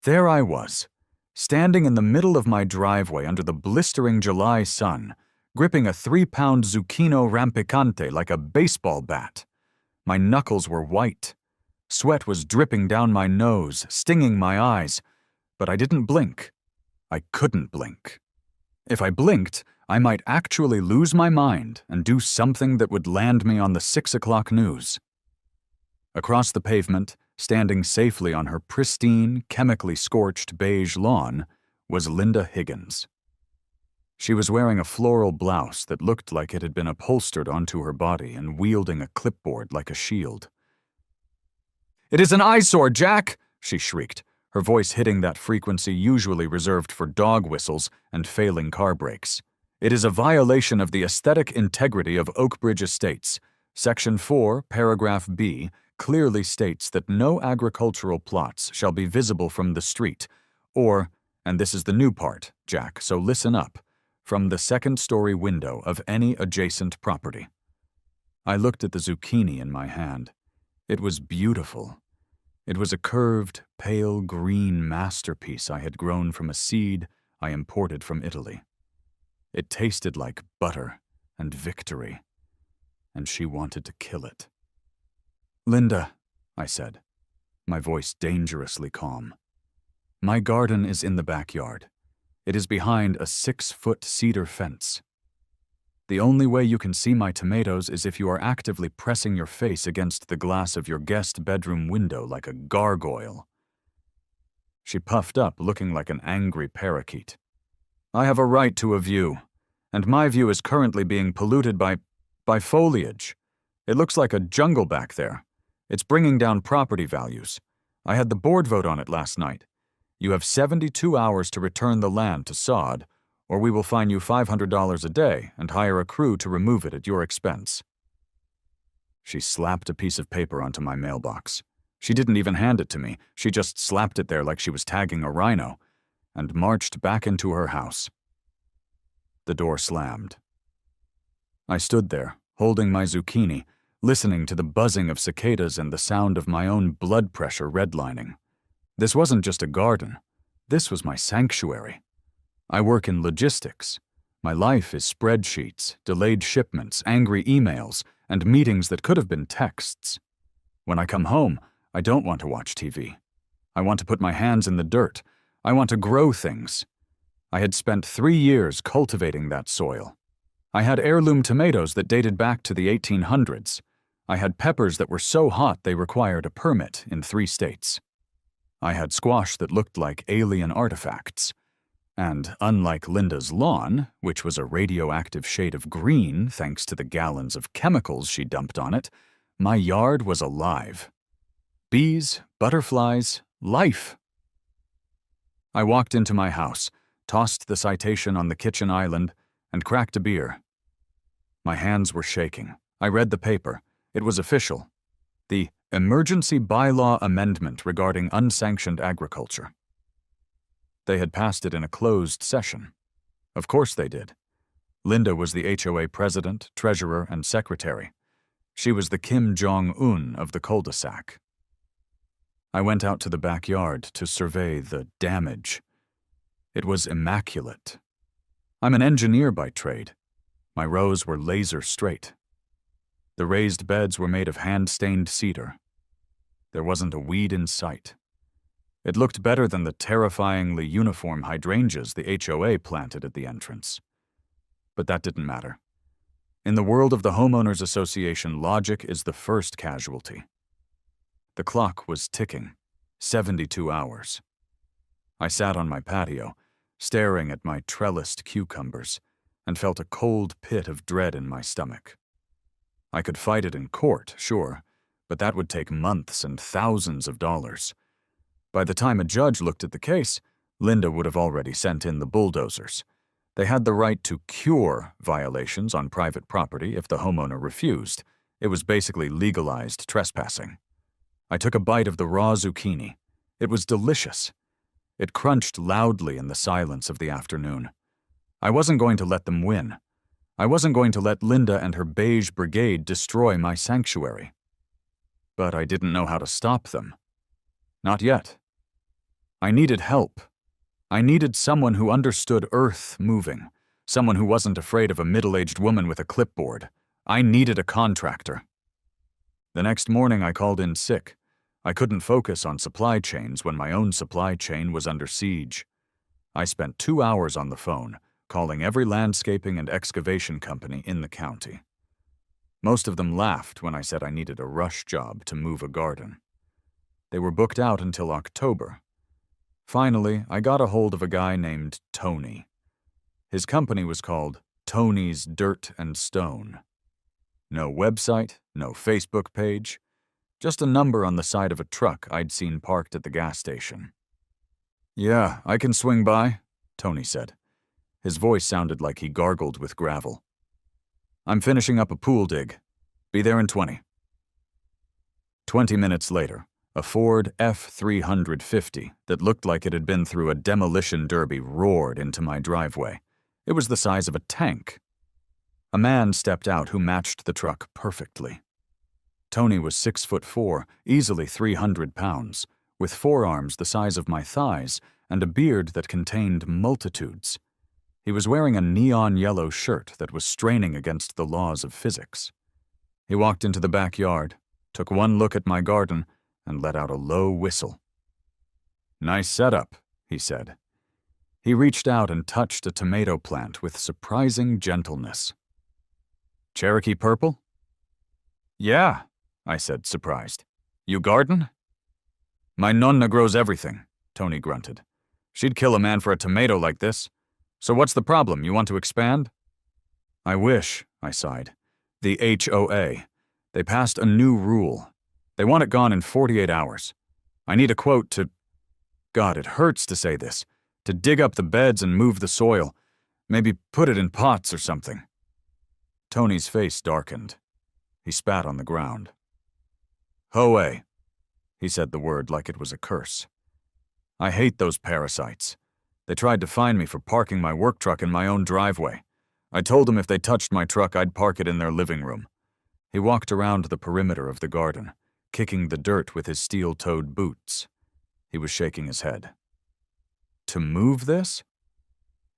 There I was, standing in the middle of my driveway under the blistering July sun, gripping a 3-pound zucchino rampicante like a baseball bat. My knuckles were white. Sweat was dripping down my nose, stinging my eyes, but I didn't blink. I couldn't blink. If I blinked, I might actually lose my mind and do something that would land me on the 6 o'clock news. Across the pavement, standing safely on her pristine, chemically scorched beige lawn, was Linda Higgins. She was wearing a floral blouse that looked like it had been upholstered onto her body and wielding a clipboard like a shield. "It is an eyesore, Jack!" she shrieked, her voice hitting that frequency usually reserved for dog whistles and failing car brakes. "It is a violation of the aesthetic integrity of Oakbridge Estates. Section 4, paragraph B, clearly states that no agricultural plots shall be visible from the street, or, and this is the new part, Jack, so listen up, from the second-story window of any adjacent property." I looked at the zucchini in my hand. It was beautiful. It was a curved, pale green masterpiece I had grown from a seed I imported from Italy. It tasted like butter and victory, and she wanted to kill it. "Linda," I said, my voice dangerously calm, "my garden is in the backyard. It is behind a 6-foot cedar fence. The only way you can see my tomatoes is if you are actively pressing your face against the glass of your guest bedroom window like a gargoyle." She puffed up, looking like an angry parakeet. "I have a right to a view, and my view is currently being polluted by foliage. It looks like a jungle back there. It's bringing down property values. I had the board vote on it last night. You have 72 hours to return the land to sod, or we will fine you $500 a day and hire a crew to remove it at your expense." She slapped a piece of paper onto my mailbox. She didn't even hand it to me. She just slapped it there like she was tagging a rhino, and marched back into her house. The door slammed. I stood there, holding my zucchini, listening to the buzzing of cicadas and the sound of my own blood pressure redlining. This wasn't just a garden. This was my sanctuary. I work in logistics. My life is spreadsheets, delayed shipments, angry emails, and meetings that could have been texts. When I come home, I don't want to watch TV. I want to put my hands in the dirt. I want to grow things. I had spent 3 years cultivating that soil. I had heirloom tomatoes that dated back to the 1800s. I had peppers that were so hot they required a permit in 3 states. I had squash that looked like alien artifacts. And unlike Linda's lawn, which was a radioactive shade of green thanks to the gallons of chemicals she dumped on it, my yard was alive. Bees, butterflies, life. I walked into my house, tossed the citation on the kitchen island, and cracked a beer. My hands were shaking. I read the paper. It was official. The Emergency Bylaw Amendment regarding unsanctioned agriculture. They had passed it in a closed session. Of course they did. Linda was the HOA president, treasurer, and secretary. She was the Kim Jong-un of the cul-de-sac. I went out to the backyard to survey the damage. It was immaculate. I'm an engineer by trade. My rows were laser straight. The raised beds were made of hand-stained cedar. There wasn't a weed in sight. It looked better than the terrifyingly uniform hydrangeas the HOA planted at the entrance. But that didn't matter. In the world of the Homeowners Association, logic is the first casualty. The clock was ticking, 72 hours. I sat on my patio, staring at my trellised cucumbers, and felt a cold pit of dread in my stomach. I could fight it in court, sure, but that would take months and thousands of dollars. By the time a judge looked at the case, Linda would have already sent in the bulldozers. They had the right to cure violations on private property if the homeowner refused. It was basically legalized trespassing. I took a bite of the raw zucchini. It was delicious. It crunched loudly in the silence of the afternoon. I wasn't going to let them win. I wasn't going to let Linda and her beige brigade destroy my sanctuary. But I didn't know how to stop them. Not yet. I needed help. I needed someone who understood earth moving, someone who wasn't afraid of a middle-aged woman with a clipboard. I needed a contractor. The next morning I called in sick. I couldn't focus on supply chains when my own supply chain was under siege. I spent 2 hours on the phone, calling every landscaping and excavation company in the county. Most of them laughed when I said I needed a rush job to move a garden. They were booked out until October. Finally, I got a hold of a guy named Tony. His company was called Tony's Dirt and Stone. No website, no Facebook page, just a number on the side of a truck I'd seen parked at the gas station. "Yeah, I can swing by," Tony said. His voice sounded like he gargled with gravel. "I'm finishing up a pool dig. Be there in 20. 20 minutes later, a Ford F-350 that looked like it had been through a demolition derby roared into my driveway. It was the size of a tank. A man stepped out who matched the truck perfectly. Tony was 6'4", easily 300 pounds, with forearms the size of my thighs and a beard that contained multitudes. He was wearing a neon yellow shirt that was straining against the laws of physics. He walked into the backyard, took one look at my garden, and let out a low whistle. "Nice setup," he said. He reached out and touched a tomato plant with surprising gentleness. "Cherokee purple?" "Yeah," I said, surprised. "You garden?" "My nonna grows everything," Tony grunted. "She'd kill a man for a tomato like this. So what's the problem? You want to expand?" "I wish," I sighed. "The HOA. They passed a new rule. They want it gone in 48 hours. I need a quote to— God, it hurts to say this. To dig up the beds and move the soil. Maybe put it in pots or something." Tony's face darkened. He spat on the ground. "HOA." He said the word like it was a curse. "I hate those parasites. They tried to find me for parking my work truck in my own driveway. I told them if they touched my truck, I'd park it in their living room." He walked around the perimeter of the garden, kicking the dirt with his steel-toed boots. He was shaking his head. "To move this?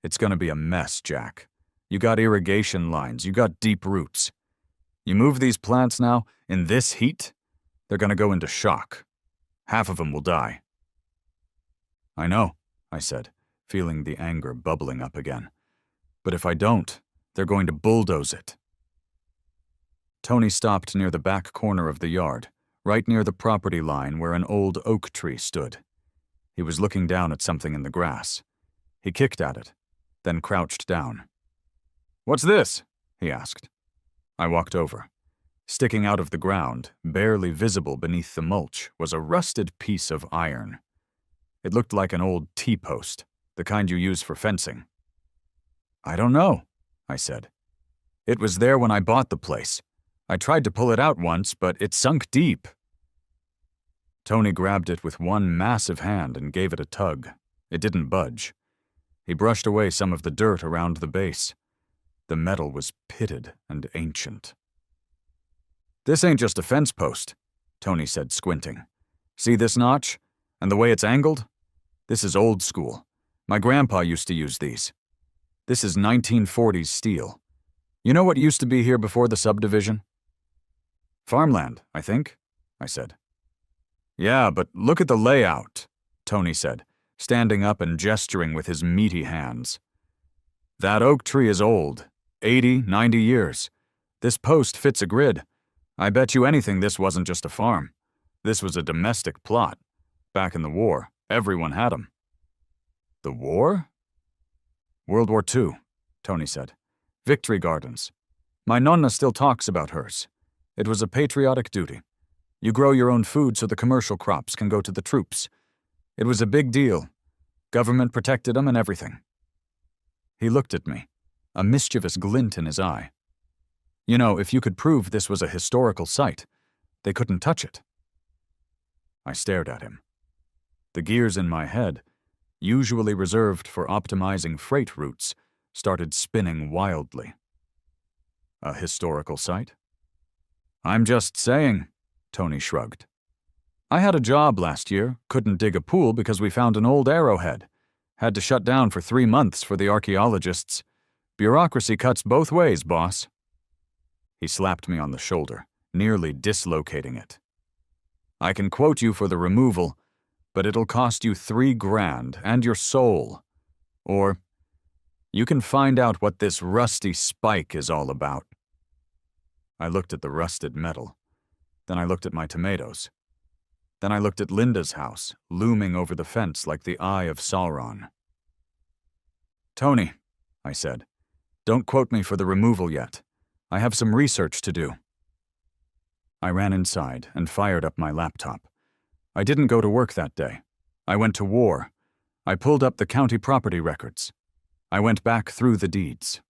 It's gonna be a mess, Jack. You got irrigation lines, you got deep roots. You move these plants now, in this heat, they're gonna go into shock. Half of them will die." "I know," I said, feeling the anger bubbling up again. "But if I don't, they're going to bulldoze it." Tony stopped near the back corner of the yard, right near the property line where an old oak tree stood. He was looking down at something in the grass. He kicked at it, then crouched down. "What's this?" he asked. I walked over. Sticking out of the ground, barely visible beneath the mulch, was a rusted piece of iron. It looked like an old T-post, the kind you use for fencing. "I don't know," I said. "It was there when I bought the place. I tried to pull it out once, but it sunk deep." Tony grabbed it with one massive hand and gave it a tug. It didn't budge. He brushed away some of the dirt around the base. The metal was pitted and ancient. "This ain't just a fence post," Tony said, squinting. "See this notch? And the way it's angled? This is old school. My grandpa used to use these. This is 1940s steel. You know what used to be here before the subdivision?" "Farmland, I think," I said. "Yeah, but look at the layout," Tony said, standing up and gesturing with his meaty hands. "That oak tree is old, 80, 90 years. This post fits a grid. I bet you anything this wasn't just a farm. This was a domestic plot. Back in the war, everyone had them." "The war?" "World War II, Tony said. "Victory gardens. My nonna still talks about hers. It was a patriotic duty. You grow your own food so the commercial crops can go to the troops. It was a big deal. Government protected them and everything." He looked at me, a mischievous glint in his eye. "You know, if you could prove this was a historical site, they couldn't touch it." I stared at him. The gears in my head, usually reserved for optimizing freight routes, started spinning wildly. "A historical site?" "I'm just saying," Tony shrugged. I had a job last year, couldn't dig a pool because we found an old arrowhead. Had to shut down for 3 months for the archaeologists. Bureaucracy cuts both ways, boss. He slapped me on the shoulder, nearly dislocating it. I can quote you for the removal, but it'll cost you $3 grand and your soul. Or, you can find out what this rusty spike is all about. I looked at the rusted metal. Then I looked at my tomatoes. Then I looked at Linda's house, looming over the fence like the eye of Sauron. Tony, I said, don't quote me for the removal yet. I have some research to do. I ran inside and fired up my laptop. I didn't go to work that day. I went to war. I pulled up the county property records. I went back through the deeds.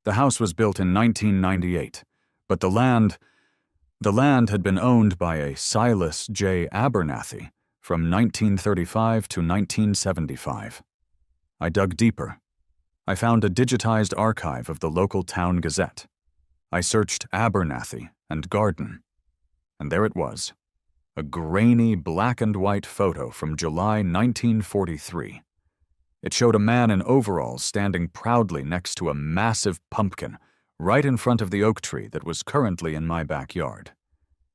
The house was built in 1998, but the land had been owned by a Silas J. Abernathy from 1935 to 1975. I dug deeper. I found a digitized archive of the local town gazette. I searched Abernathy and garden, and there it was, a grainy black and white photo from July 1943. It showed a man in overalls standing proudly next to a massive pumpkin right in front of the oak tree that was currently in my backyard.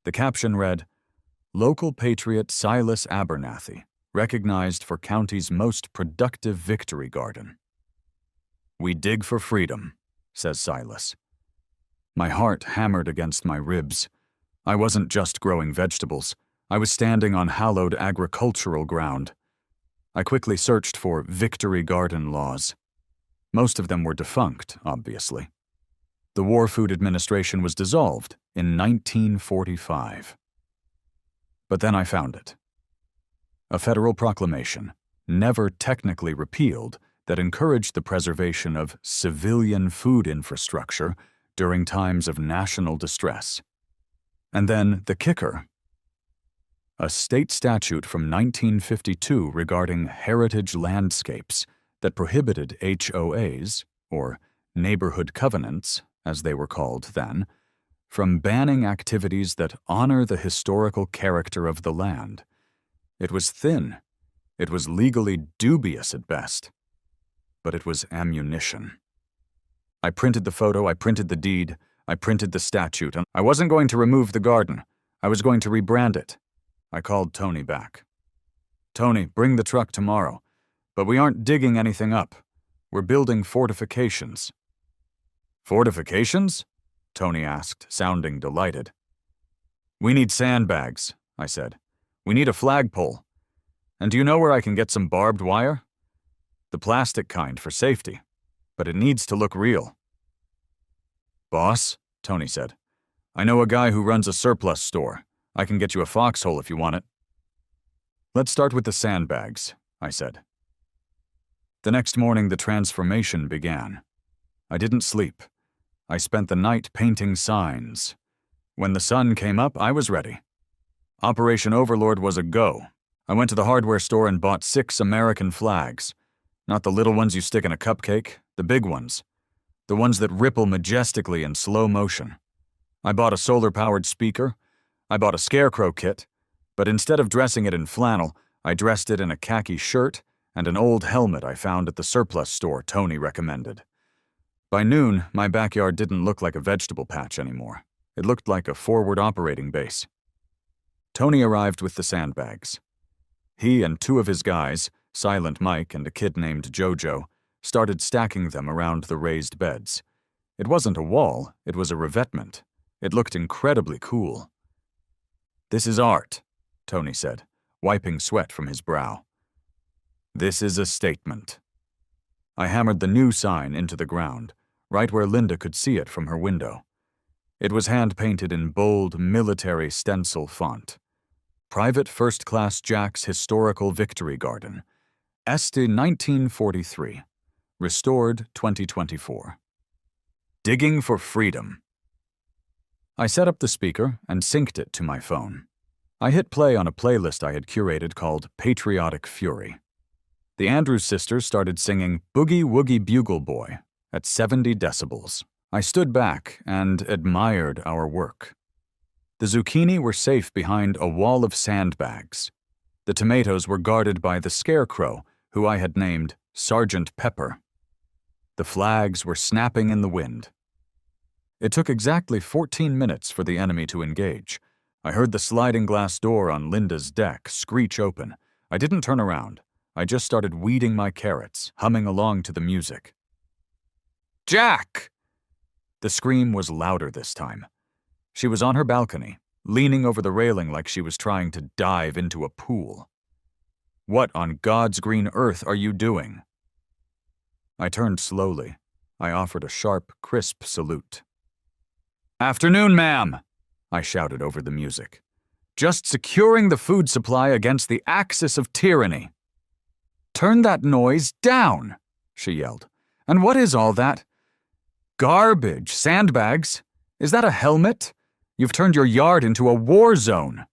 The caption read, "Local patriot Silas Abernathy, recognized for county's most productive victory garden." "We dig for freedom," says Silas. My heart hammered against my ribs. I wasn't just growing vegetables. I was standing on hallowed agricultural ground. I quickly searched for victory garden laws. Most of them were defunct, obviously. The War Food Administration was dissolved in 1945. But then I found it. A federal proclamation, never technically repealed, that encouraged the preservation of civilian food infrastructure during times of national distress. And then the kicker. A state statute from 1952 regarding heritage landscapes that prohibited HOAs, or neighborhood covenants, as they were called then, from banning activities that honor the historical character of the land. It was thin. It was legally dubious at best. But it was ammunition. I printed the photo, I printed the deed, I printed the statute, and I wasn't going to remove the garden. I was going to rebrand it. I called Tony back. "Tony, bring the truck tomorrow. But we aren't digging anything up. We're building fortifications." "Fortifications?" Tony asked, sounding delighted. "We need sandbags," I said. "We need a flagpole. And do you know where I can get some barbed wire? The plastic kind for safety. But it needs to look real." "Boss," Tony said, "I know a guy who runs a surplus store. I can get you a foxhole if you want it." "Let's start with the sandbags," I said. The next morning, the transformation began. I didn't sleep. I spent the night painting signs. When the sun came up, I was ready. Operation Overlord was a go. I went to the hardware store and bought 6 American flags. Not the little ones you stick in a cupcake, the big ones. The ones that ripple majestically in slow motion. I bought a solar-powered speaker. I bought a scarecrow kit, but instead of dressing it in flannel, I dressed it in a khaki shirt and an old helmet I found at the surplus store Tony recommended. By noon, my backyard didn't look like a vegetable patch anymore. It looked like a forward operating base. Tony arrived with the sandbags. He and 2 of his guys, Silent Mike and a kid named Jojo, started stacking them around the raised beds. It wasn't a wall, it was a revetment. It looked incredibly cool. "This is art," Tony said, wiping sweat from his brow. "This is a statement." I hammered the new sign into the ground, right where Linda could see it from her window. It was hand-painted in bold, military stencil font. "Private First Class Jack's Historical Victory Garden. Este 1943. Restored 2024. Digging for freedom." I set up the speaker and synced it to my phone. I hit play on a playlist I had curated called Patriotic Fury. The Andrews sisters started singing Boogie Woogie Bugle Boy at 70 decibels. I stood back and admired our work. The zucchini were safe behind a wall of sandbags. The tomatoes were guarded by the scarecrow, who I had named Sergeant Pepper. The flags were snapping in the wind. It took exactly 14 minutes for the enemy to engage. I heard the sliding glass door on Linda's deck screech open. I didn't turn around. I just started weeding my carrots, humming along to the music. "Jack!" The scream was louder this time. She was on her balcony, leaning over the railing like she was trying to dive into a pool. "What on God's green earth are you doing?" I turned slowly. I offered a sharp, crisp salute. "Afternoon, ma'am," I shouted over the music. "Just securing the food supply against the axis of tyranny." "Turn that noise down," she yelled. "And what is all that? Garbage, sandbags. Is that a helmet? You've turned your yard into a war zone."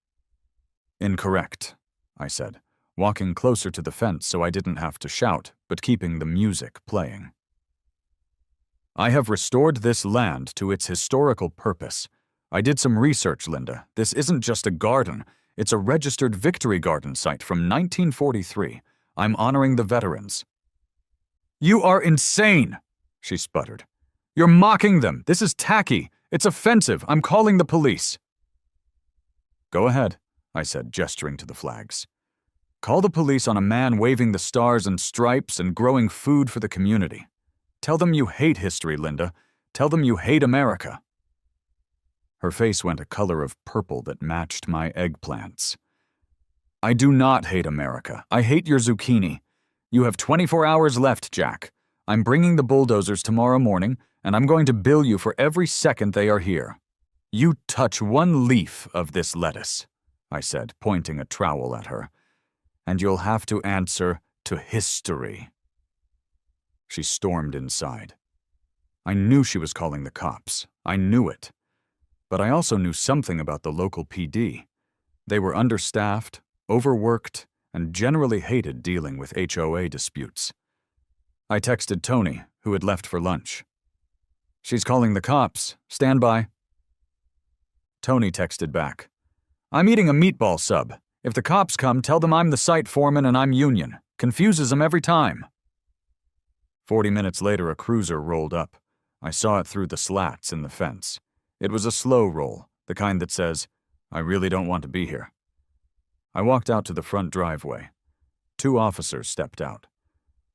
"Incorrect," I said, walking closer to the fence so I didn't have to shout, but keeping the music playing. "I have restored this land to its historical purpose. I did some research, Linda. This isn't just a garden. It's a registered Victory Garden site from 1943. I'm honoring the veterans." "You are insane," she sputtered. "You're mocking them. This is tacky. It's offensive. I'm calling the police." "Go ahead," I said, gesturing to the flags. "Call the police on a man waving the stars and stripes and growing food for the community. Tell them you hate history, Linda. Tell them you hate America." Her face went a color of purple that matched my eggplants. "I do not hate America. I hate your zucchini. You have 24 hours left, Jack. I'm bringing the bulldozers tomorrow morning, and I'm going to bill you for every second they are here. You touch one leaf of this lettuce," I said, pointing a trowel at her, "and you'll have to answer to history." She stormed inside. I knew she was calling the cops. I knew it. But I also knew something about the local PD. They were understaffed, overworked, and generally hated dealing with HOA disputes. I texted Tony, who had left for lunch. "She's calling the cops. Stand by." Tony texted back. "I'm eating a meatball sub. If the cops come, tell them I'm the site foreman and I'm union. Confuses them every time." 40 minutes later, a cruiser rolled up. I saw it through the slats in the fence. It was a slow roll, the kind that says, "I really don't want to be here." I walked out to the front driveway. 2 officers stepped out.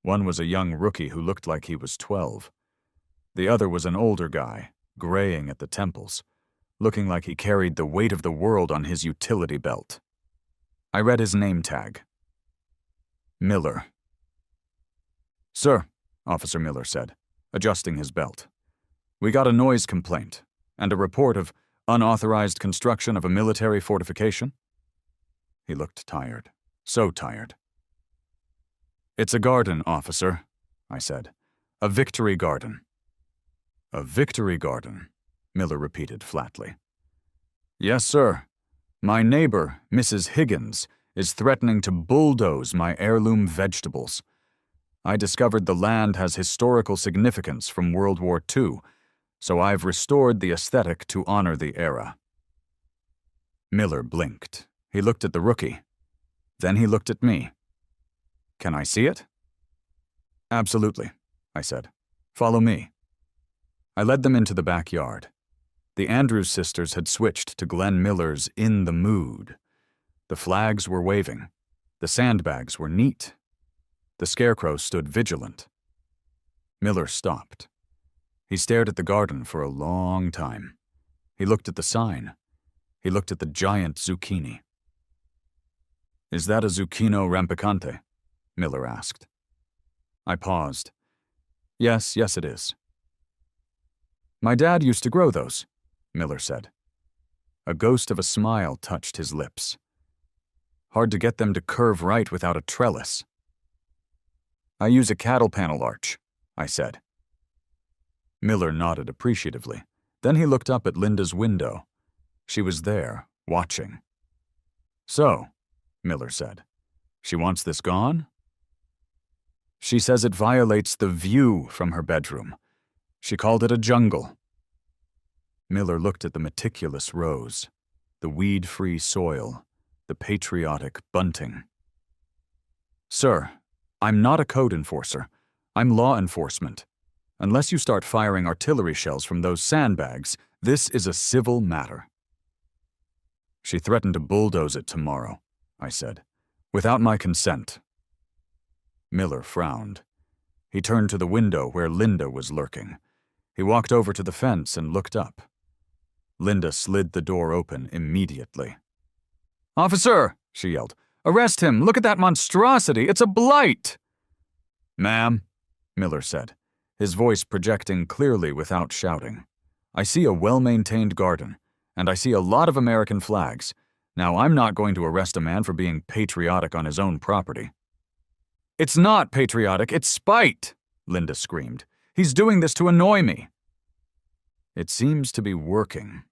One was a young rookie who looked like he was 12. The other was an older guy, graying at the temples, looking like he carried the weight of the world on his utility belt. I read his name tag. Miller. "Sir," Officer Miller said, adjusting his belt. "We got a noise complaint and a report of unauthorized construction of a military fortification." He looked tired, so tired. "It's a garden, officer," I said. "A victory garden." "A victory garden," Miller repeated flatly. "Yes, sir. My neighbor, Mrs. Higgins, is threatening to bulldoze my heirloom vegetables. I discovered the land has historical significance from World War II, so I've restored the aesthetic to honor the era." Miller blinked. He looked at the rookie. Then he looked at me. "Can I see it?" "Absolutely," I said. "Follow me." I led them into the backyard. The Andrews sisters had switched to Glenn Miller's In the Mood. The flags were waving. The sandbags were neat. The scarecrow stood vigilant. Miller stopped. He stared at the garden for a long time. He looked at the sign. He looked at the giant zucchini. "Is that a zucchino rampicante?" Miller asked. I paused. Yes, it is." "My dad used to grow those," Miller said. A ghost of a smile touched his lips. "Hard to get them to curve right without a trellis." "I use a cattle panel arch," I said. Miller nodded appreciatively. Then he looked up at Linda's window. She was there, watching. "So," Miller said, "she wants this gone?" "She says it violates the view from her bedroom. She called it a jungle." Miller looked at the meticulous rows. the weed-free soil, the patriotic bunting. Sir, I'm not a code enforcer. I'm law enforcement. Unless you start firing artillery shells from those sandbags, this is a civil matter. She threatened to bulldoze it tomorrow, I said, without my consent. Miller frowned. He turned to the window where Linda was lurking. He walked over to the fence and looked up. Linda slid the door open immediately. "Officer!" she yelled. "Arrest him! Look at that monstrosity! It's a blight!" "Ma'am," Miller said, his voice projecting clearly without shouting, "I see a well-maintained garden, and I see a lot of American flags. Now, I'm not going to arrest a man for being patriotic on his own property." "It's not patriotic, it's spite!" Linda screamed. "He's doing this to annoy me." "It seems to be working,"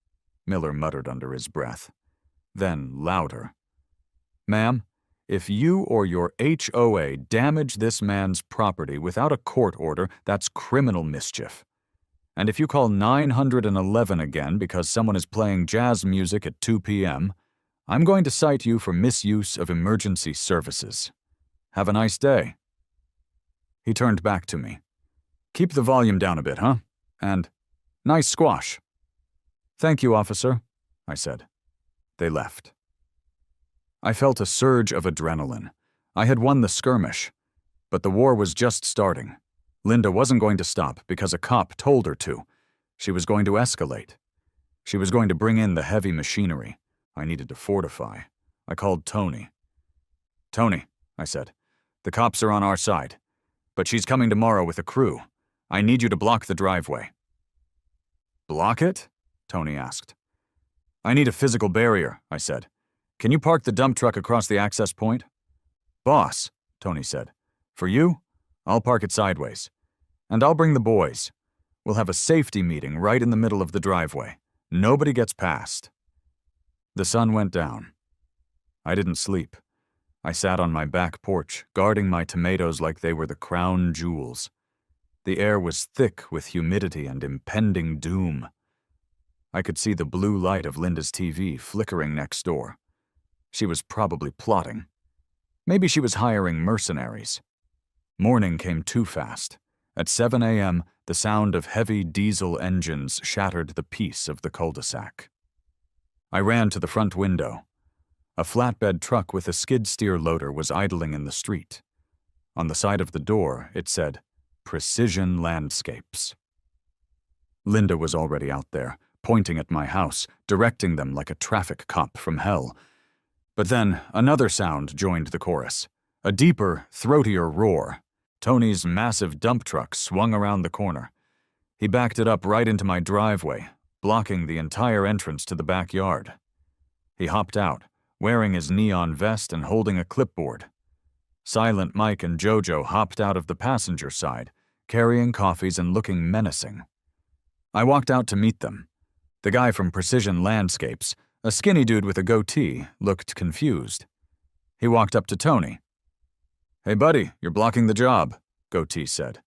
Miller muttered under his breath. Then, louder, "Ma'am, if you or your HOA damage this man's property without a court order, that's criminal mischief. And if you call 911 again because someone is playing jazz music at 2 p.m., I'm going to cite you for misuse of emergency services. Have a nice day." He turned back to me. "Keep the volume down a bit, huh? And nice squash." "Thank you, officer," I said. They left. I felt a surge of adrenaline. I had won the skirmish. But the war was just starting. Linda wasn't going to stop because a cop told her to. She was going to escalate. She was going to bring in the heavy machinery. I needed to fortify. I called Tony. "Tony," I said, "the cops are on our side. But she's coming tomorrow with a crew. I need you to block the driveway." "Block it?" Tony asked. "I need a physical barrier," I said. "Can you park the dump truck across the access point?" "Boss," Tony said, "for you, I'll park it sideways. And I'll bring the boys. We'll have a safety meeting right in the middle of the driveway. Nobody gets past." The sun went down. I didn't sleep. I sat on my back porch, guarding my tomatoes like they were the crown jewels. The air was thick with humidity and impending doom. I could see the blue light of Linda's TV flickering next door. She was probably plotting. Maybe she was hiring mercenaries. Morning came too fast. At 7 a.m., the sound of heavy diesel engines shattered the peace of the cul-de-sac. I ran to the front window. A flatbed truck with a skid-steer loader was idling in the street. On the side of the door, it said, "Precision Landscapes." Linda was already out there, pointing at my house, directing them like a traffic cop from hell. But then another sound joined the chorus, a deeper, throatier roar. Tony's massive dump truck swung around the corner. He backed it up right into my driveway, blocking the entire entrance to the backyard. He hopped out, wearing his neon vest and holding a clipboard. Silent Mike and Jojo hopped out of the passenger side, carrying coffees and looking menacing. I walked out to meet them. The guy from Precision Landscapes, a skinny dude with a goatee, looked confused. He walked up to Tony. "Hey buddy, you're blocking the job," Goatee said.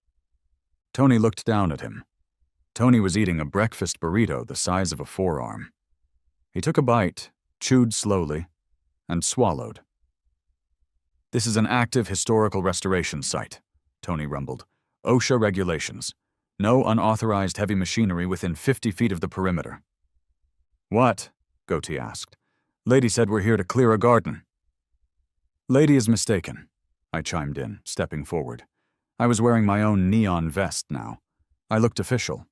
Tony looked down at him. Tony was eating a breakfast burrito the size of a forearm. He took a bite, chewed slowly, and swallowed. "This is an active historical restoration site," Tony rumbled. "OSHA regulations. No unauthorized heavy machinery within 50 feet of the perimeter." "What?" Goatee asked. "Lady said we're here to clear a garden." "Lady is mistaken," I chimed in, stepping forward. I was wearing my own neon vest now. I looked official.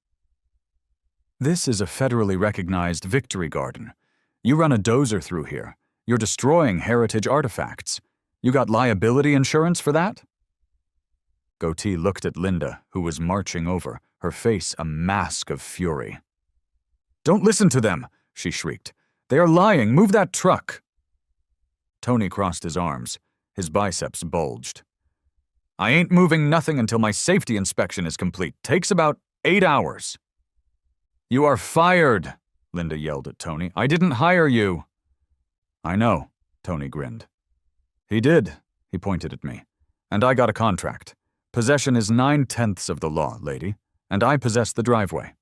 "This is a federally recognized victory garden. You run a dozer through here. You're destroying heritage artifacts. You got liability insurance for that?" Goatee looked at Linda, who was marching over, her face a mask of fury. "Don't listen to them!" she shrieked. "They are lying! Move that truck!" Tony crossed his arms. His biceps bulged. "I ain't moving nothing until my safety inspection is complete. Takes about 8 hours." "You are fired!" Linda yelled at Tony. "I didn't hire you." "I know," Tony grinned. "He did," he pointed at me. "And I got a contract. Possession is 9/10 of the law, lady, and I possess the driveway."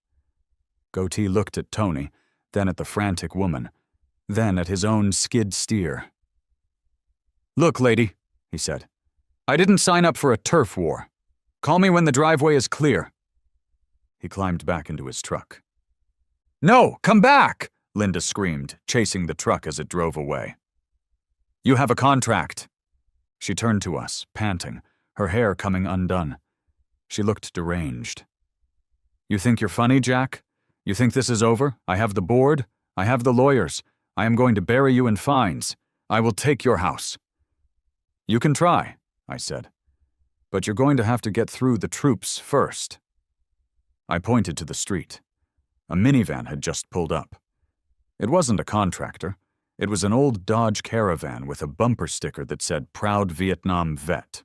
Goatee looked at Tony, then at the frantic woman. then at his own skid steer. "Look, lady," he said, "I didn't sign up for a turf war. Call me when the driveway is clear." He climbed back into his truck. "No, come back!" Linda screamed, chasing the truck as it drove away. "You have a contract." She turned to us, panting, her hair coming undone. She looked deranged. "You think you're funny, Jack? You think this is over? I have the board. I have the lawyers. I am going to bury you in fines. I will take your house." "You can try," I said. "But you're going to have to get through the troops first." I pointed to the street. A minivan had just pulled up. It wasn't a contractor. It was an old Dodge Caravan with a bumper sticker that said "Proud Vietnam Vet."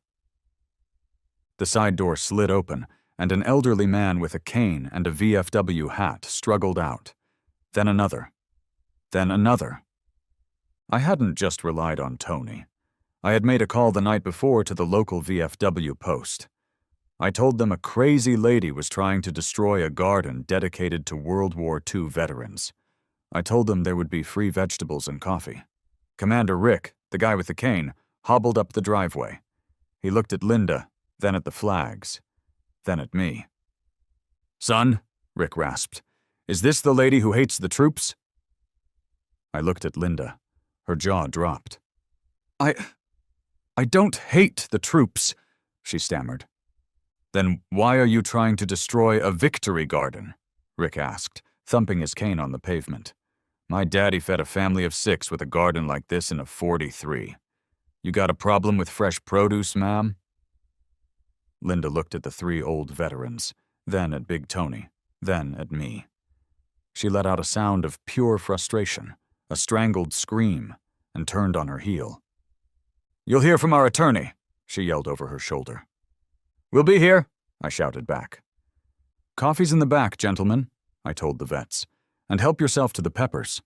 The side door slid open, and an elderly man with a cane and a VFW hat struggled out. Then another. Then another. I hadn't just relied on Tony. I had made a call the night before to the local VFW post. I told them a crazy lady was trying to destroy a garden dedicated to World War II veterans. I told them there would be free vegetables and coffee. Commander Rick, the guy with the cane, hobbled up the driveway. He looked at Linda, then at the flags, then at me. "Son," Rick rasped, "is this the lady who hates the troops?" I looked at Linda. Her jaw dropped. I don't hate the troops," she stammered. "Then why are you trying to destroy a victory garden?" Rick asked, thumping his cane on the pavement. "My daddy fed a family of 6 with a garden like this in a 43. You got a problem with fresh produce, ma'am?" Linda looked at the 3 old veterans, then at Big Tony, then at me. She let out a sound of pure frustration, a strangled scream, and turned on her heel. "You'll hear from our attorney," she yelled over her shoulder. "We'll be here," I shouted back. "Coffee's in the back, gentlemen," I told the vets, "and help yourself to the peppers."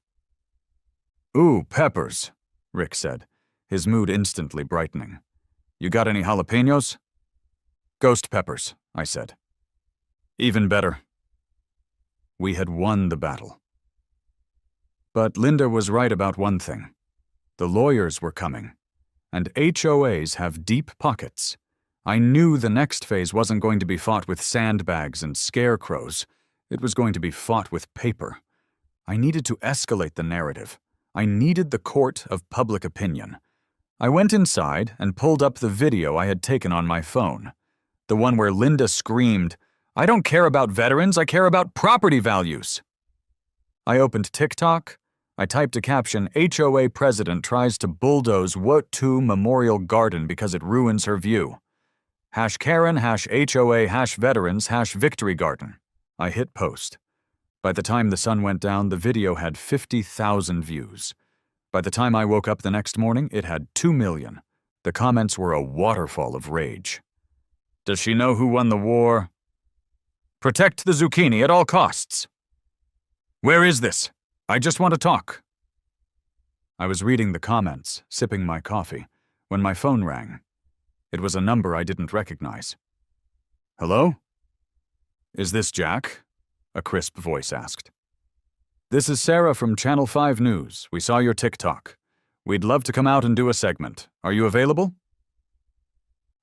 "Ooh, peppers," Rick said, his mood instantly brightening. "You got any jalapenos?" "Ghost peppers," I said. "Even better." We had won the battle. But Linda was right about one thing. The lawyers were coming, and HOAs have deep pockets. I knew the next phase wasn't going to be fought with sandbags and scarecrows. It was going to be fought with paper. I needed to escalate the narrative. I needed the court of public opinion. I went inside and pulled up the video I had taken on my phone. The one where Linda screamed, "I don't care about veterans, I care about property values." I opened TikTok. I typed a caption, "HOA president tries to bulldoze What 2 Memorial Garden because it ruins her view. #Karen, #HOA, #veterans, #victory garden." I hit post. By the time the sun went down, the video had 50,000 views. By the time I woke up the next morning, it had 2 million. The comments were a waterfall of rage. "Does she know who won the war?" "Protect the zucchini at all costs." "Where is this? I just want to talk." I was reading the comments, sipping my coffee, when my phone rang. It was a number I didn't recognize. "Hello? Is this Jack?" a crisp voice asked. "This is Sarah from Channel 5 News. We saw your TikTok. We'd love to come out and do a segment. Are you available?"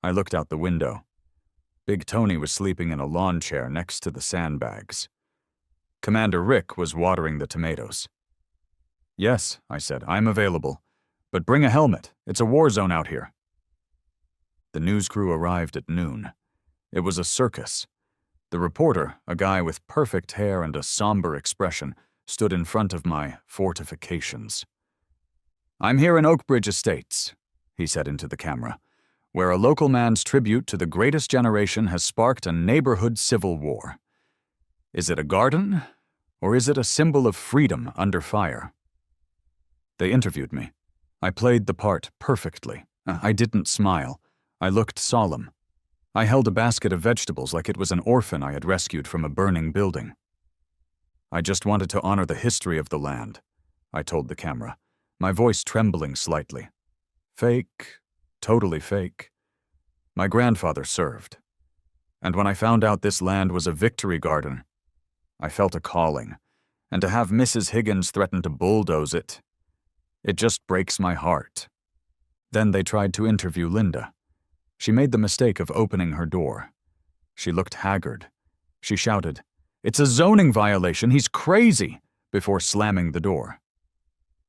I looked out the window. Big Tony was sleeping in a lawn chair next to the sandbags. Commander Rick was watering the tomatoes. "Yes," I said, "I'm available. But bring a helmet. It's a war zone out here." The news crew arrived at noon. It was a circus. The reporter, a guy with perfect hair and a somber expression, stood in front of my fortifications. "I'm here in Oakbridge Estates," he said into the camera, "where a local man's tribute to the greatest generation has sparked a neighborhood civil war. Is it a garden, or is it a symbol of freedom under fire?" They interviewed me. I played the part perfectly. I didn't smile. I looked solemn. I held a basket of vegetables like it was an orphan I had rescued from a burning building. "I just wanted to honor the history of the land," I told the camera, my voice trembling slightly. "Fake, totally fake. My grandfather served. And when I found out this land was a victory garden, I felt a calling, and to have Mrs. Higgins threaten to bulldoze it, It just breaks my heart." Then they tried to interview Linda. She made the mistake of opening her door. She looked haggard. She shouted, "It's a zoning violation, he's crazy," before slamming the door.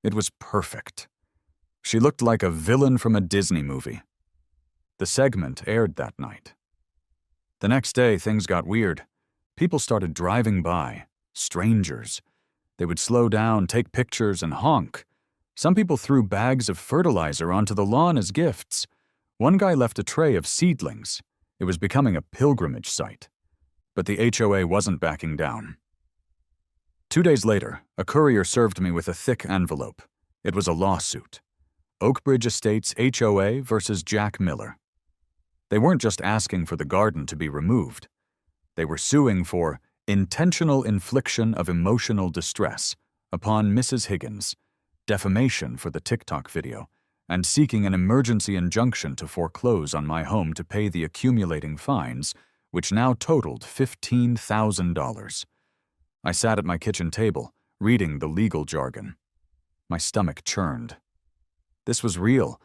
It was perfect. She looked like a villain from a Disney movie. The segment aired that night. The next day, things got weird. People started driving by, strangers. They would slow down, take pictures, and honk. Some people threw bags of fertilizer onto the lawn as gifts. One guy left a tray of seedlings. It was becoming a pilgrimage site. But the HOA wasn't backing down. 2 days later, a courier served me with a thick envelope. It was a lawsuit. Oakbridge Estates HOA versus Jack Miller. They weren't just asking for the garden to be removed. They were suing for intentional infliction of emotional distress upon Mrs. Higgins, defamation for the TikTok video, and seeking an emergency injunction to foreclose on my home to pay the accumulating fines, which now totaled $15,000. I sat at my kitchen table, reading the legal jargon. My stomach churned. This was real.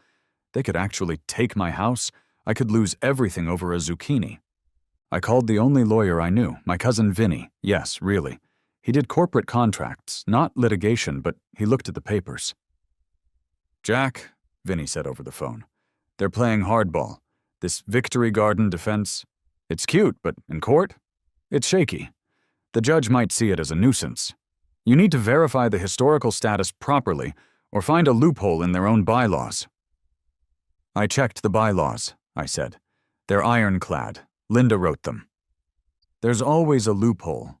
They could actually take my house. I could lose everything over a zucchini. I called the only lawyer I knew, my cousin Vinny. Yes, really. He did corporate contracts, not litigation, but he looked at the papers. "Jack," Vinny said over the phone, "they're playing hardball. This Victory Garden defense, it's cute, but in court, it's shaky. The judge might see it as a nuisance. You need to verify the historical status properly or find a loophole in their own bylaws." "I checked the bylaws," I said. "They're ironclad. Linda wrote them." "There's always a loophole,"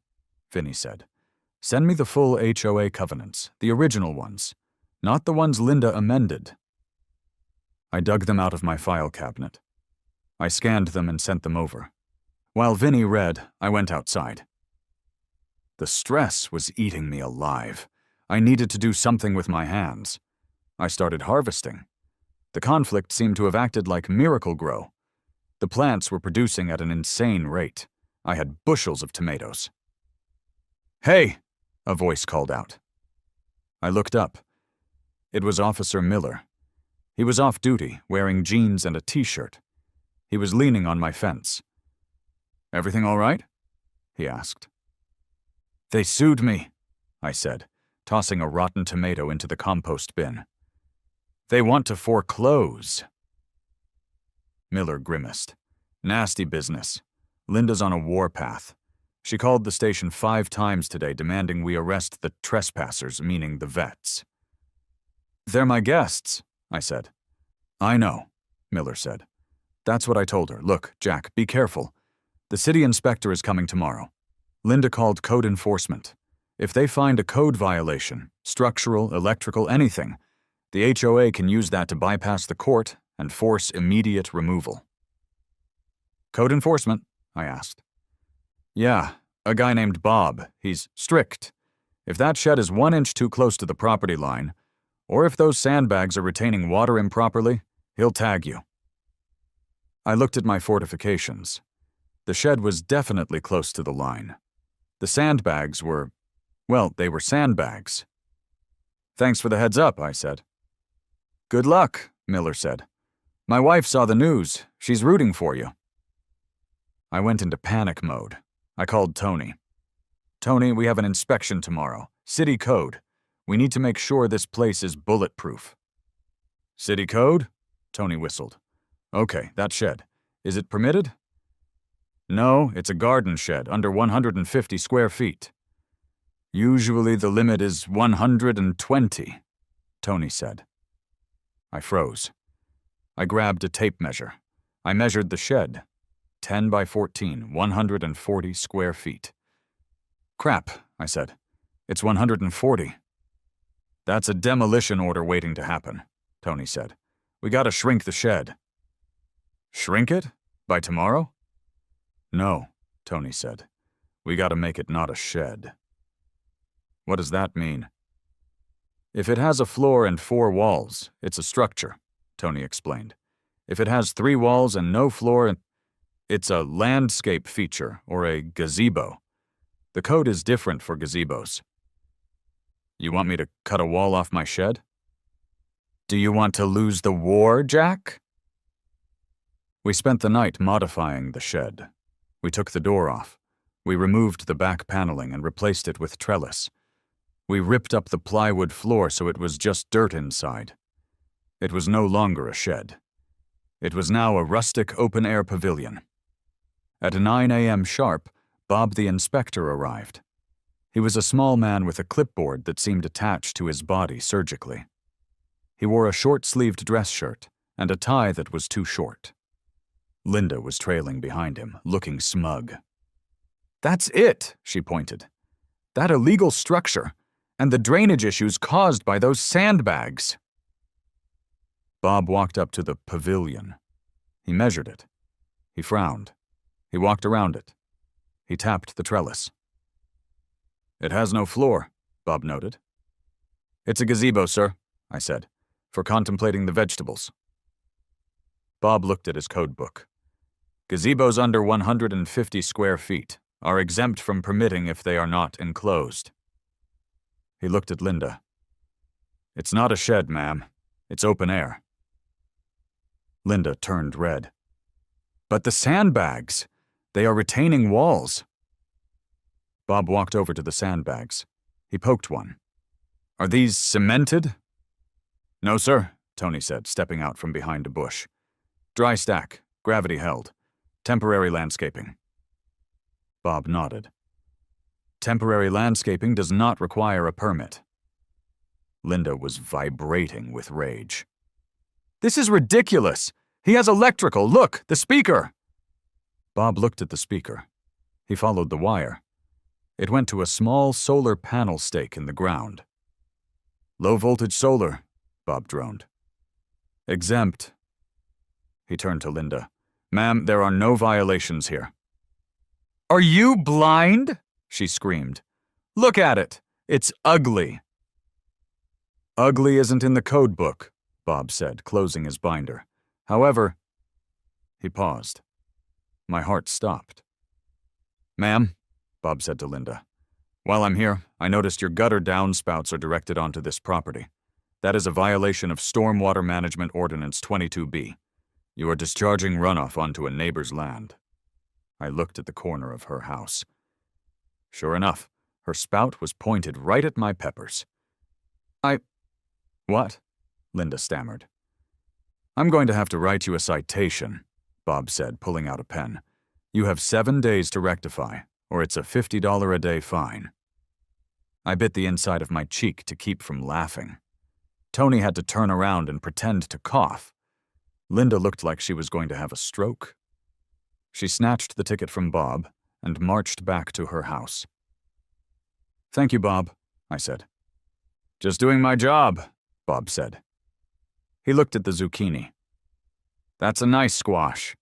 Vinny said. "Send me the full HOA covenants, the original ones, not the ones Linda amended." I dug them out of my file cabinet. I scanned them and sent them over. While Vinny read, I went outside. The stress was eating me alive. I needed to do something with my hands. I started harvesting. The conflict seemed to have acted like Miracle-Gro. The plants were producing at an insane rate. I had bushels of tomatoes. "Hey!" a voice called out. I looked up. It was Officer Miller. He was off duty, wearing jeans and a t-shirt. He was leaning on my fence. "Everything all right?" he asked. "They sued me," I said, tossing a rotten tomato into the compost bin. "They want to foreclose." Miller grimaced. "Nasty business. Linda's on a warpath. She called the station 5 times today demanding we arrest the trespassers, meaning the vets." "They're my guests," I said. "I know," Miller said. "That's what I told her. Look, Jack, be careful. The city inspector is coming tomorrow. Linda called code enforcement. If they find a code violation, structural, electrical, anything, the HOA can use that to bypass the court and force immediate removal." "Code enforcement?" I asked. "Yeah, a guy named Bob. He's strict. If that shed is 1 inch too close to the property line, or if those sandbags are retaining water improperly, he'll tag you." I looked at my fortifications. The shed was definitely close to the line. The sandbags were, well, they were sandbags. "Thanks for the heads up," I said. "Good luck," Miller said. "My wife saw the news. She's rooting for you." I went into panic mode. I called Tony. "Tony, we have an inspection tomorrow. City code. We need to make sure this place is bulletproof." "City code?" Tony whistled. "Okay, that shed. Is it permitted?" "No, it's a garden shed under 150 square feet." "Usually the limit is 120, Tony said. I froze. I grabbed a tape measure. I measured the shed. 10 by 14, 140 square feet. "Crap," I said. "It's 140. "That's a demolition order waiting to happen," Tony said. "We gotta shrink the shed." "Shrink it? By tomorrow?" "No," Tony said. "We gotta make it not a shed." "What does that mean?" "If it has a floor and 4 walls, it's a structure," Tony explained. "If it has 3 walls and no floor, it's a landscape feature or a gazebo. The code is different for gazebos." "You want me to cut a wall off my shed?" Do you want to lose the war, Jack? We spent the night modifying the shed. We took the door off. We removed the back paneling and replaced it with trellis. We ripped up the plywood floor so it was just dirt inside. It was no longer a shed. It was now a rustic open-air pavilion. At 9 a.m. sharp, Bob the inspector arrived. He was a small man with a clipboard that seemed attached to his body surgically. He wore a short-sleeved dress shirt and a tie that was too short. Linda was trailing behind him, looking smug. "That's it," she pointed. "That illegal structure, and the drainage issues caused by those sandbags." Bob walked up to the pavilion. He measured it. He frowned. He walked around it. He tapped the trellis. "It has no floor," Bob noted. "It's a gazebo, sir," I said, "for contemplating the vegetables." Bob looked at his code book. Gazebos under 150 square feet are exempt from permitting if they are not enclosed. He looked at Linda. "It's not a shed, ma'am. It's open air." Linda turned red. "But the sandbags! They are retaining walls." Bob walked over to the sandbags. He poked one. "Are these cemented?" "No, sir," Tony said, stepping out from behind a bush. "Dry stack, gravity held. Temporary landscaping." Bob nodded. "Temporary landscaping does not require a permit." Linda was vibrating with rage. "This is ridiculous! He has electrical! Look, the speaker!" Bob looked at the speaker. He followed the wire. It went to a small solar panel stake in the ground. "Low-voltage solar," Bob droned. "Exempt." He turned to Linda. "Ma'am, there are no violations here." "Are you blind?" she screamed. "Look at it. It's ugly." "Ugly isn't in the code book," Bob said, closing his binder. "However—" He paused. My heart stopped. "Ma'am," Bob said to Linda, "while I'm here, I noticed your gutter downspouts are directed onto this property. That is a violation of Stormwater Management Ordinance 22B. You are discharging runoff onto a neighbor's land." I looked at the corner of her house. Sure enough, her spout was pointed right at my peppers. "What?" Linda stammered. "I'm going to have to write you a citation," Bob said, pulling out a pen. "You have 7 days to rectify, or it's a $50 a day fine." I bit the inside of my cheek to keep from laughing. Tony had to turn around and pretend to cough. Linda looked like she was going to have a stroke. She snatched the ticket from Bob and marched back to her house. "Thank you, Bob," I said. "Just doing my job," Bob said. He looked at the zucchini. "That's a nice squash.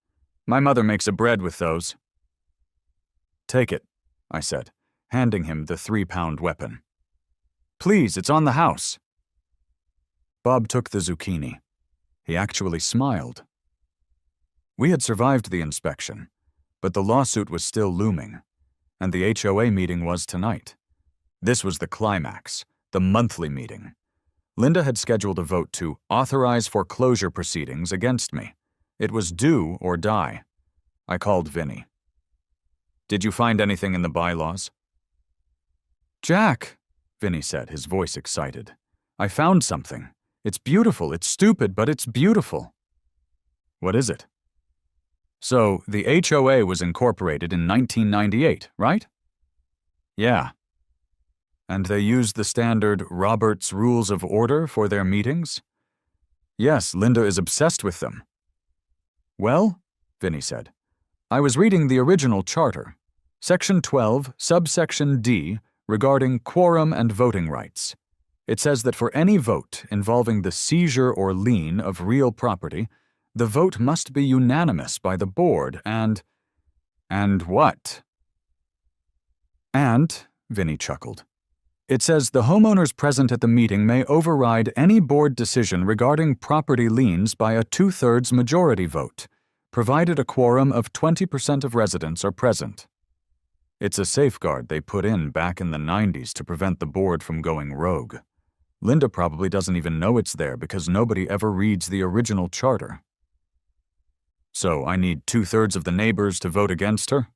My mother makes a bread with those." "Take it," I said, handing him the 3-pound weapon. "Please, it's on the house." Bob took the zucchini. He actually smiled. We had survived the inspection, but the lawsuit was still looming, and the HOA meeting was tonight. This was the climax, the monthly meeting. Linda had scheduled a vote to authorize foreclosure proceedings against me. It was do or die. I called Vinny. "Did you find anything in the bylaws?" "Jack," Vinny said, his voice excited. "I found something. It's beautiful. It's stupid, but it's beautiful." "What is it?" "So, the HOA was incorporated in 1998, right?" "Yeah." "And they used the standard Robert's Rules of Order for their meetings?" "Yes, Linda is obsessed with them." "Well," Vinny said, "I was reading the original charter, Section 12, subsection D, regarding quorum and voting rights. It says that for any vote involving the seizure or lien of real property, the vote must be unanimous by the board and—" "And what?" "And," Vinny chuckled, "it says the homeowners present at the meeting may override any board decision regarding property liens by a 2/3 majority vote, provided a quorum of 20% of residents are present." It's a safeguard they put in back in the 90s to prevent the board from going rogue. Linda probably doesn't even know it's there because nobody ever reads the original charter. So I need 2/3 of the neighbors to vote against her?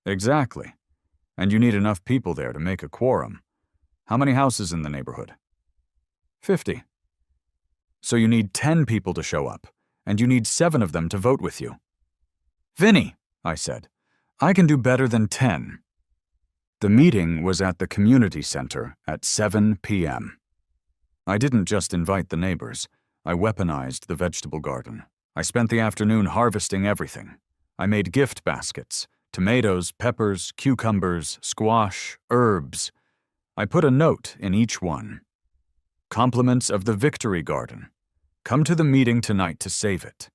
Exactly. And you need enough people there to make a quorum. How many houses in the neighborhood? 50. So you need 10 people to show up, and you need 7 of them to vote with you. Vinny, I said, I can do better than 10. The meeting was at the community center at 7 p.m. I didn't just invite the neighbors. I weaponized the vegetable garden. I spent the afternoon harvesting everything. I made gift baskets, tomatoes, peppers, cucumbers, squash, herbs. I put a note in each one. Compliments of the Victory Garden. Come to the meeting tonight to save it.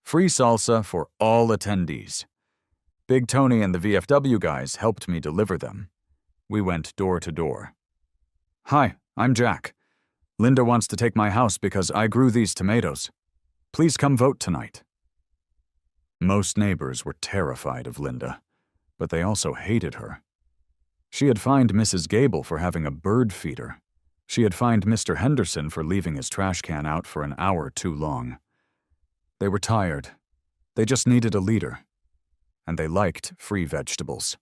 Free salsa for all attendees. Big Tony and the VFW guys helped me deliver them. We went door to door. Hi, I'm Jack. Linda wants to take my house because I grew these tomatoes. Please come vote tonight. Most neighbors were terrified of Linda, but they also hated her. She had fined Mrs. Gable for having a bird feeder. She had fined Mr. Henderson for leaving his trash can out for an hour too long. They were tired. They just needed a leader. And they liked free vegetables.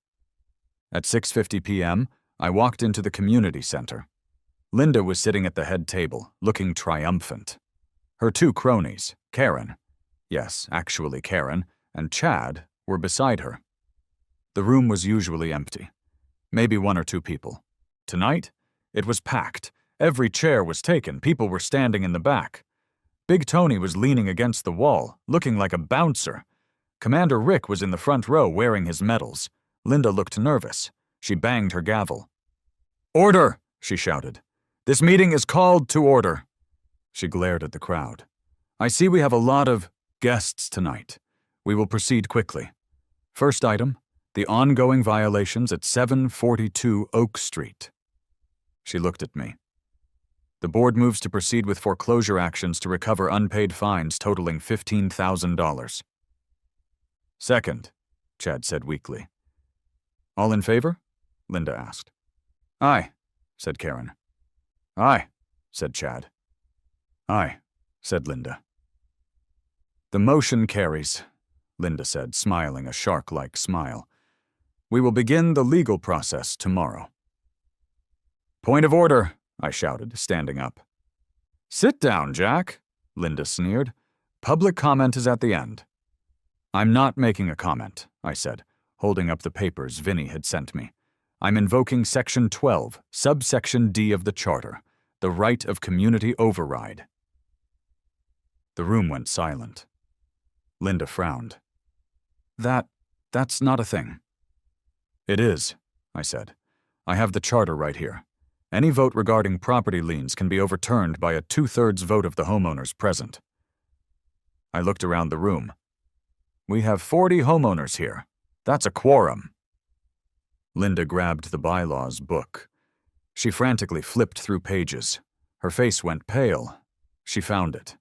At 6:50 p.m., I walked into the community center. Linda was sitting at the head table, looking triumphant. Her 2 cronies, Karen, yes, actually Karen, and Chad, were beside her. The room was usually empty. Maybe 1 or 2 people. Tonight, it was packed. Every chair was taken. People were standing in the back. Big Tony was leaning against the wall, looking like a bouncer. Commander Rick was in the front row wearing his medals. Linda looked nervous. She banged her gavel. "Order!" she shouted. "This meeting is called to order." She glared at the crowd. "I see we have a lot of guests tonight. We will proceed quickly. First item, the ongoing violations at 742 Oak Street." She looked at me. "The board moves to proceed with foreclosure actions to recover unpaid fines totaling $15,000. Second, Chad said weakly. All in favor? Linda asked. Aye, said Karen. Aye, said Chad. Aye, said Linda. The motion carries, Linda said, smiling a shark-like smile. We will begin the legal process tomorrow. Point of order, I shouted, standing up. Sit down, Jack, Linda sneered. Public comment is at the end. I'm not making a comment, I said, holding up the papers Vinny had sent me. I'm invoking Section 12, subsection D of the Charter, the right of community override. The room went silent. Linda frowned. That's not a thing. It is, I said. I have the charter right here. Any vote regarding property liens can be overturned by a 2/3 vote of the homeowners present. I looked around the room. We have 40 homeowners here. That's a quorum. Linda grabbed the bylaws book. She frantically flipped through pages. Her face went pale. She found it.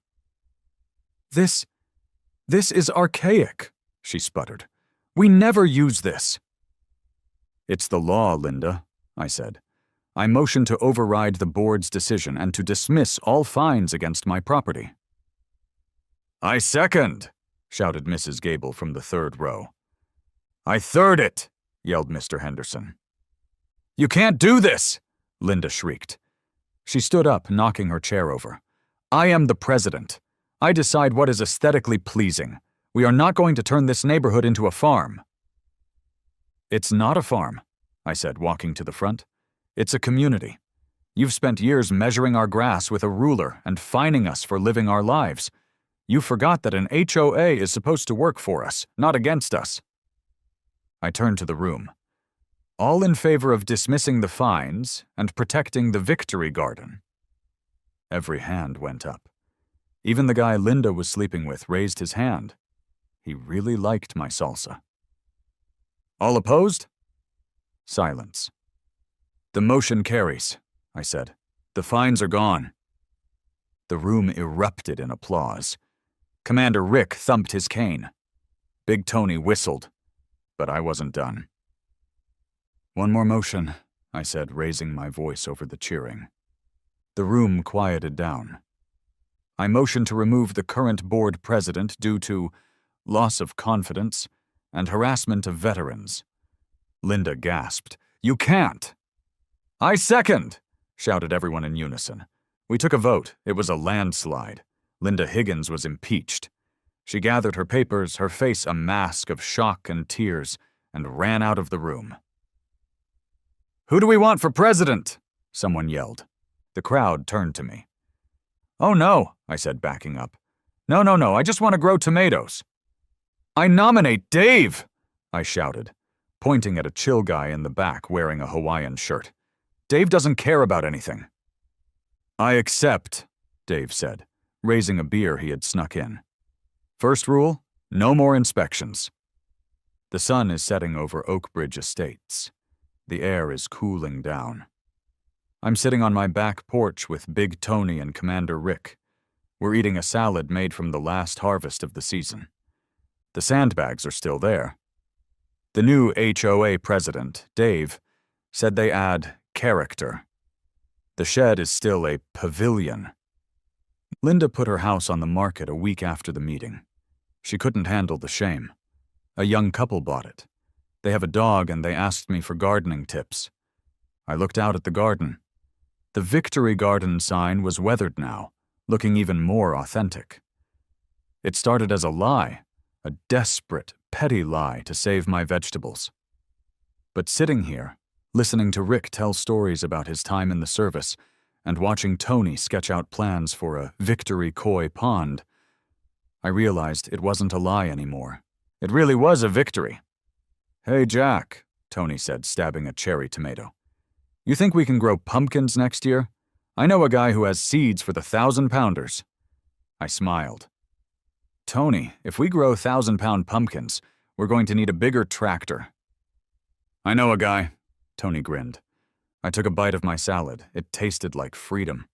This is archaic, she sputtered. We never use this. It's the law, Linda, I said. I motion to override the board's decision and to dismiss all fines against my property. I second, shouted Mrs. Gable from the third row. I third it, yelled Mr. Henderson. You can't do this, Linda shrieked. She stood up, knocking her chair over. I am the president. I decide what is aesthetically pleasing. We are not going to turn this neighborhood into a farm. It's not a farm, I said, walking to the front. It's a community. You've spent years measuring our grass with a ruler and fining us for living our lives. You forgot that an HOA is supposed to work for us, not against us. I turned to the room. All in favor of dismissing the fines and protecting the Victory Garden. Every hand went up. Even the guy Linda was sleeping with raised his hand. He really liked my salsa. All opposed? Silence. The motion carries, I said. The fines are gone. The room erupted in applause. Commander Rick thumped his cane. Big Tony whistled, but I wasn't done. One more motion, I said, raising my voice over the cheering. The room quieted down. I motioned to remove the current board president due to loss of confidence and harassment of veterans. Linda gasped, "You can't!" "I second!" shouted everyone in unison. We took a vote. It was a landslide. Linda Higgins was impeached. She gathered her papers, her face a mask of shock and tears, and ran out of the room. "Who do we want for president?" someone yelled. The crowd turned to me. "Oh no," I said, backing up. No, I just want to grow tomatoes." "I nominate Dave!" I shouted, pointing at a chill guy in the back wearing a Hawaiian shirt. "Dave doesn't care about anything." "I accept," Dave said, raising a beer he had snuck in. "First rule, no more inspections." The sun is setting over Oakbridge Estates. The air is cooling down. I'm sitting on my back porch with Big Tony and Commander Rick. We're eating a salad made from the last harvest of the season. The sandbags are still there. The new HOA president, Dave, said they add character. The shed is still a pavilion. Linda put her house on the market a week after the meeting. She couldn't handle the shame. A young couple bought it. They have a dog and they asked me for gardening tips. I looked out at the garden. The Victory Garden sign was weathered now, looking even more authentic. It started as a lie, a desperate, petty lie to save my vegetables. But sitting here, listening to Rick tell stories about his time in the service, and watching Tony sketch out plans for a Victory Koi pond, I realized it wasn't a lie anymore. It really was a victory. "Hey, Jack," Tony said, stabbing a cherry tomato. "You think we can grow pumpkins next year? I know a guy who has seeds for the 1,000-pounders. I smiled. "Tony, if we grow 1,000-pound pumpkins, we're going to need a bigger tractor." "I know a guy," Tony grinned. I took a bite of my salad. It tasted like freedom.